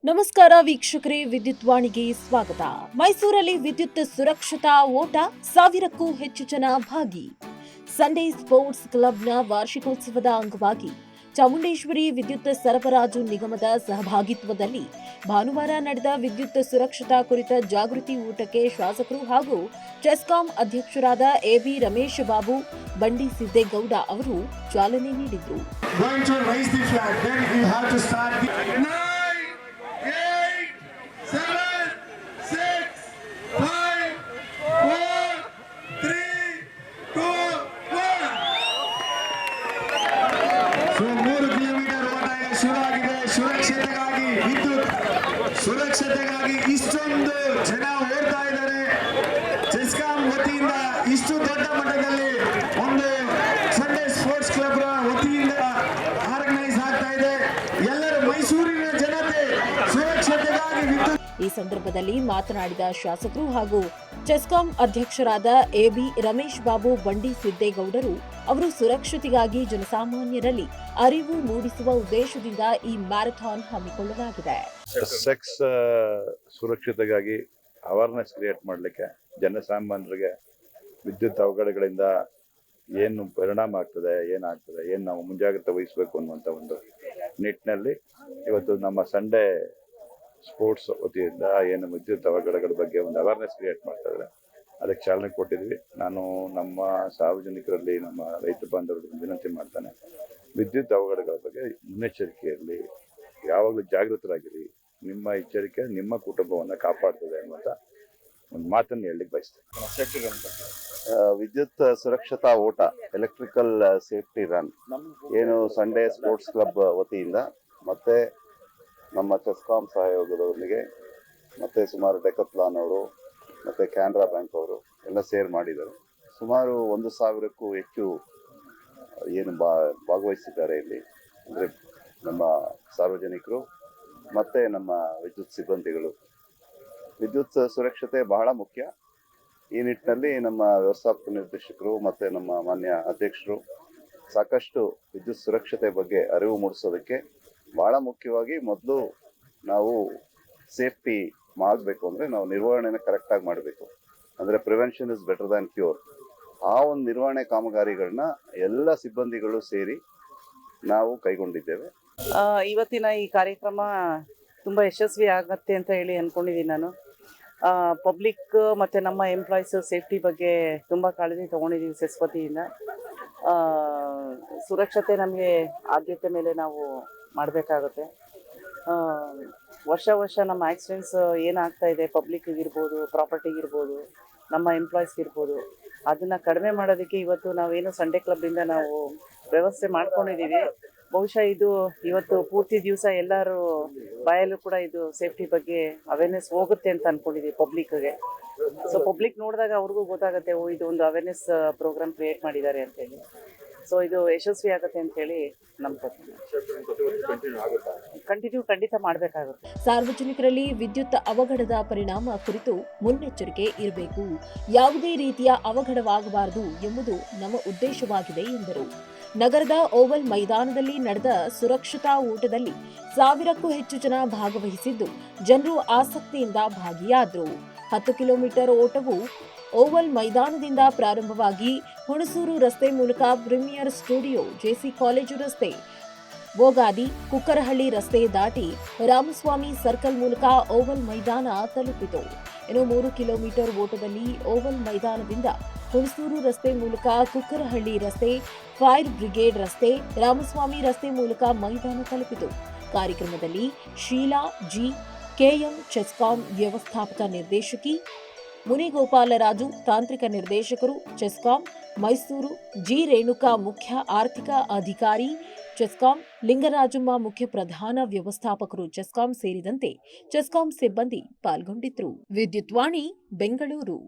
ನಮಸ್ಕಾರ ವೀಕ್ಷಕರೇ, ವಿದ್ಯುತ್ ವಾಣಿಗೆ ಸ್ವಾಗತ. ಮೈಸೂರಲ್ಲಿ ವಿದ್ಯುತ್ ಸುರಕ್ಷತಾ ಓಟ, 1000ಕ್ಕೂ ಹೆಚ್ಚು ಜನ ಭಾಗಿ. ಸಂಡೇ ಸ್ಪೋರ್ಟ್ಸ್ ಕ್ಲಬ್ನ ವಾರ್ಷಿಕೋತ್ಸವದ ಅಂಗವಾಗಿ ಚಾಮುಂಡೇಶ್ವರಿ ವಿದ್ಯುತ್ ಸರಬರಾಜು ನಿಗಮದ ಸಹಭಾಗಿತ್ವದಲ್ಲಿ ಭಾನುವಾರ ನಡೆದ ವಿದ್ಯುತ್ ಸುರಕ್ಷತಾ ಕುರಿತ ಜಾಗೃತಿ ಓಟಕ್ಕೆ ಶಾಸಕರು ಹಾಗೂ ಚೆಸ್ಕಾಂ ಅಧ್ಯಕ್ಷರಾದ ಎಬಿ ರಮೇಶ್ ಬಾಬು ಬಂಡಿ ಸಿದ್ದೇಗೌಡ ಅವರು ಚಾಲನೆ ನೀಡಿದರು. ಸುರಕ್ಷತೆಗಾಗಿ ಇಷ್ಟೊಂದು ಜನ ಓಡ್ತಾ ಇದ್ದಾರೆ. ಚೆಸ್ಕಾಂ ವತಿಯಿಂದ ಇಷ್ಟು ದೊಡ್ಡ ಮಟ್ಟದಲ್ಲಿ ಒಂದು ಸಂಡೇ ಸ್ಪೋರ್ಟ್ಸ್ ಕ್ಲಬ್ ವತಿಯಿಂದ ಆರ್ಗನೈಸ್ ಆಗ್ತಾ ಇದೆ. ಎಲ್ಲರೂ ಮೈಸೂರಿನ ಜನತೆ ಸುರಕ್ಷತೆಗಾಗಿ ಈ ಸಂದರ್ಭದಲ್ಲಿ ಮಾತನಾಡಿದ ಶಾಸಕರು ಹಾಗೂ ಚೆಸ್ಕಾಂ ಅಧ್ಯಕ್ಷರಾದ ಎಬಿ ರಮೇಶ್ ಬಾಬು ಬಂಡಿ ಸಿದ್ದೇಗೌಡರು ಅವರು ಸುರಕ್ಷತೆಗಾಗಿ ಜನಸಾಮಾನ್ಯರಲ್ಲಿ ಅರಿವು ಮೂಡಿಸುವ ಉದ್ದೇಶದಿಂದ ಈ ಮ್ಯಾರಥಾನ್ ಹಮ್ಮಿಕೊಳ್ಳಲಾಗಿದೆ. ಸೆಕ್ಸ್ ಸುರಕ್ಷತೆಗಾಗಿ ಅವೇರ್ನೆಸ್ ಕ್ರಿಯೇಟ್ ಮಾಡಲಿಕ್ಕೆ ಜನಸಾಮಾನ್ಯರಿಗೆ ವಿದ್ಯುತ್ ಅವಘಡಗಳಿಂದ ಏನು ಪರಿಣಾಮ ಆಗ್ತದೆ, ಏನಾಗ್ತದೆ, ಏನು ನಾವು ಮುಂಜಾಗ್ರತೆ ವಹಿಸಬೇಕು ಅನ್ನುವಂಥ ಒಂದು ನಿಟ್ಟಿನಲ್ಲಿ ಇವತ್ತು ನಮ್ಮ ಸಂಡೇ ಸ್ಪೋರ್ಟ್ಸ್ ವತಿಯಿಂದ ಏನು ವಿದ್ಯುತ್ ಅವಘಡಗಳ ಬಗ್ಗೆ ಒಂದು ಅವೇರ್ನೆಸ್ ಕ್ರಿಯೇಟ್ ಮಾಡ್ತಾ ಇದ್ದಾರೆ, ಅದಕ್ಕೆ ಚಾಲನೆ ಕೊಟ್ಟಿದ್ವಿ. ನಾನು ನಮ್ಮ ಸಾರ್ವಜನಿಕರಲ್ಲಿ, ನಮ್ಮ ರೈತ ಬಾಂಧವರಿಗೆ ವಿನಂತಿ ಮಾಡ್ತಾನೆ, ವಿದ್ಯುತ್ ಅವಘಡಗಳ ಬಗ್ಗೆ ಮುನ್ನೆಚ್ಚರಿಕೆಯಲ್ಲಿ ಯಾವಾಗಲೂ ಜಾಗೃತರಾಗಿರಿ. ನಿಮ್ಮ ಎಚ್ಚರಿಕೆ ನಿಮ್ಮ ಕುಟುಂಬವನ್ನು ಕಾಪಾಡ್ತದೆ ಅನ್ನುವಂಥ ಒಂದು ಮಾತನ್ನು ಹೇಳಲಿಕ್ಕೆ ಬಯಸ್ತೇನೆ. ವಿದ್ಯುತ್ ಸುರಕ್ಷತಾ ಓಟ, ಎಲೆಕ್ಟ್ರಿಕಲ್ ಸೇಫ್ಟಿ ರನ್ ಏನು ಸಂಡೇ ಸ್ಪೋರ್ಟ್ಸ್ ಕ್ಲಬ್ ವತಿಯಿಂದ ಮತ್ತೆ ನಮ್ಮ ಚೆಸ್ಕಾಂ ಸಹಯೋಗದವರಿಗೆ ಮತ್ತೆ ಸುಮಾರು ಡೆಕತ್ಲಾನ್ ಅವರು ಮತ್ತೆ ಕ್ಯಾನರಾ ಬ್ಯಾಂಕ್ ಅವರು ಎಲ್ಲ ಸೇರ್ ಮಾಡಿದರು. ಸುಮಾರು 1,000ಕ್ಕೂ ಹೆಚ್ಚು ಏನು ಭಾಗವಹಿಸಿದ್ದಾರೆ ಇಲ್ಲಿ. ಅಂದರೆ ನಮ್ಮ ಸಾರ್ವಜನಿಕರು ಮತ್ತೆ ನಮ್ಮ ವಿದ್ಯುತ್ ಸಿಬ್ಬಂದಿಗಳು. ವಿದ್ಯುತ್ ಸುರಕ್ಷತೆ ಬಹಳ ಮುಖ್ಯ. ಈ ನಿಟ್ಟಿನಲ್ಲಿ ನಮ್ಮ ವ್ಯವಸ್ಥಾಪಕ ನಿರ್ದೇಶಕರು ಮತ್ತೆ ನಮ್ಮ ಮಾನ್ಯ ಅಧ್ಯಕ್ಷರು ಸಾಕಷ್ಟು ವಿದ್ಯುತ್ ಸುರಕ್ಷತೆ ಬಗ್ಗೆ ಅರಿವು ಮೂಡಿಸೋದಕ್ಕೆ ಬಹಳ ಮುಖ್ಯವಾಗಿ ಮೊದಲು ನಾವು ಸೇಫ್ಟಿ ಮಾಡಬೇಕು ಅಂದರೆ ನಾವು ನಿರ್ವಹಣೆನ ಕರೆಕ್ಟಾಗಿ ಮಾಡಬೇಕು. ಅಂದರೆ prevention is better than cure. ಆ ಒಂದು ನಿರ್ವಹಣೆ ಕಾಮಗಾರಿಗಳನ್ನ ಎಲ್ಲ ಸಿಬ್ಬಂದಿಗಳು ಸೇರಿ ನಾವು ಕೈಗೊಂಡಿದ್ದೇವೆ. ಇವತ್ತಿನ ಈ ಕಾರ್ಯಕ್ರಮ ತುಂಬ ಯಶಸ್ವಿ ಆಗತ್ತೆ ಅಂತ ಹೇಳಿ ಅಂದ್ಕೊಂಡಿದ್ದೀನಿ ನಾನು. ಪಬ್ಲಿಕ್ ಮತ್ತು ನಮ್ಮ ಎಂಪ್ಲಾಯೀಸ್ ಸೇಫ್ಟಿ ಬಗ್ಗೆ ತುಂಬ ಕಾಳಜಿ ತೊಗೊಂಡಿದ್ದೀವಿ ಸೆಸ್ ವತಿಯಿಂದ. ಸುರಕ್ಷತೆ ನಮಗೆ ಆದ್ಯತೆ ಮೇಲೆ ನಾವು ಮಾಡಬೇಕಾಗುತ್ತೆ. ವರ್ಷ ನಮ್ಮ ಆಕ್ಸಿಡೆಂಟ್ಸ್ ಏನಾಗ್ತಾ ಇದೆ, ಪಬ್ಲಿಕ್ಗಿರ್ಬೋದು, ಪ್ರಾಪರ್ಟಿಗಿರ್ಬೋದು, ನಮ್ಮ ಎಂಪ್ಲಾಯೀಸ್ಗಿರ್ಬೋದು, ಅದನ್ನು ಕಡಿಮೆ ಮಾಡೋದಕ್ಕೆ ಇವತ್ತು ನಾವೇನು ಸಂಡೇ ಕ್ಲಬ್ಬಿಂದ ನಾವು ವ್ಯವಸ್ಥೆ ಮಾಡ್ಕೊಂಡಿದ್ದೀವಿ. ಬಹುಶಃ ಇದು ಇವತ್ತು ಪೂರ್ತಿ ದಿವಸ ಎಲ್ಲರೂ ಬಾಯಲ್ಲೂ ಕೂಡ ಇದು ಸೇಫ್ಟಿ ಬಗ್ಗೆ ಅವೇರ್ನೆಸ್ ಹೋಗುತ್ತೆ ಅಂತ ಅಂದ್ಕೊಂಡಿದ್ದೀವಿ ಪಬ್ಲಿಕ್ಗೆ. ಸೊ ಪಬ್ಲಿಕ್ ನೋಡಿದಾಗ ಅವ್ರಿಗೂ ಗೊತ್ತಾಗುತ್ತೆ, ಓ ಇದು ಒಂದು ಅವೇರ್ನೆಸ್ ಪ್ರೋಗ್ರಾಮ್ ಕ್ರಿಯೇಟ್ ಮಾಡಿದ್ದಾರೆ ಅಂತೇಳಿ. ಸೊ ಇದು ಯಶಸ್ವಿ ಆಗುತ್ತೆ ಅಂತೇಳಿ ನಂಬ್ಕೊತೀನಿ. ಖಂಡಿತ ಮಾಡಬೇಕಾಗುತ್ತೆ. ಸಾರ್ವಜನಿಕರಲ್ಲಿ ವಿದ್ಯುತ್ ಅವಘಡದ ಪರಿಣಾಮ ಕುರಿತು ಮುನ್ನೆಚ್ಚರಿಕೆ ಇರಬೇಕು. ಯಾವುದೇ ರೀತಿಯ ಅವಘಡವಾಗಬಾರದು ಎಂಬುದು ನಮ್ಮ ಉದ್ದೇಶವಾಗಿದೆ ಎಂದರು. ನಗರದ ಓವಲ್ ಮೈದಾನದಲ್ಲಿ ನಡೆದ ಸುರಕ್ಷತಾ ಓಟದಲ್ಲಿ 1000ಕ್ಕೂ ಹೆಚ್ಚು ಜನ ಭಾಗವಹಿಸಿದ್ದು ಜನರು ಆಸಕ್ತಿಯಿಂದ ಭಾಗಿಯಾದರು. 10 ಕಿಲೋಮೀಟರ್ ಓಟವು ಓವಲ್ ಮೈದಾನದಿಂದ ಪ್ರಾರಂಭವಾಗಿ ಹುಣಸೂರು ರಸ್ತೆ ಮೂಲಕ ಪ್ರೀಮಿಯರ್ ಸ್ಟುಡಿಯೋ, ಜೆಸಿ ಕಾಲೇಜು ರಸ್ತೆ, ಬೋಗಾದಿ, ಕುಕ್ಕರಹಳ್ಳಿ ರಸ್ತೆ ದಾಟಿ ರಾಮಸ್ವಾಮಿ ಸರ್ಕಲ್ ಮೂಲಕ ಓವಲ್ ಮೈದಾನ ತಲುಪಿತು. ಇನ್ನು 3 ಕಿಲೋಮೀಟರ್ ಓಟದಲ್ಲಿ ಓವಲ್ ಮೈದಾನದಿಂದ ಹುಣಸೂರು ರಸ್ತೆ ಮೂಲಕ ಕುಕ್ಕರಹಳ್ಳಿ ರಸ್ತೆ, ಫೈರ್ ಬ್ರಿಗೇಡ್ ರಸ್ತೆ, ರಾಮಸ್ವಾಮಿ ರಸ್ತೆ ಮೂಲಕ ಮೈದಾನ ತಲುಪಿತು. ಕಾರ್ಯಕ್ರಮದಲ್ಲಿ ಶೀಲಾ ಜಿ, ಕೆಎಂ ಚೆಸ್ಕಾಂ ವ್ಯವಸ್ಥಾಪಕ ನಿರ್ದೇಶಕಿ ಮುನಿಗೋಪಾಲರಾಜು, ತಾಂತ್ರಿಕ ನಿರ್ದೇಶಕರು ಚೆಸ್ಕಾಂ ಮೈಸೂರು, ಜಿ ರೇಣುಕಾ ಮುಖ್ಯ ಆರ್ಥಿಕ ಅಧಿಕಾರಿ ಚೆಸ್ಕಾಂ, ಲಿಂಗರಾಜಮ್ಮ ಮುಖ್ಯ ಪ್ರಧಾನ ವ್ಯವಸ್ಥಾಪಕರು ಚೆಸ್ಕಾಂ ಸೇರಿದಂತೆ ಚೆಸ್ಕಾಂ ಸಿಬ್ಬಂದಿ ಪಾಲ್ಗೊಂಡಿದ್ದರು. ವಿದ್ಯುತ್ ವಾಣಿ, ಬೆಂಗಳೂರು.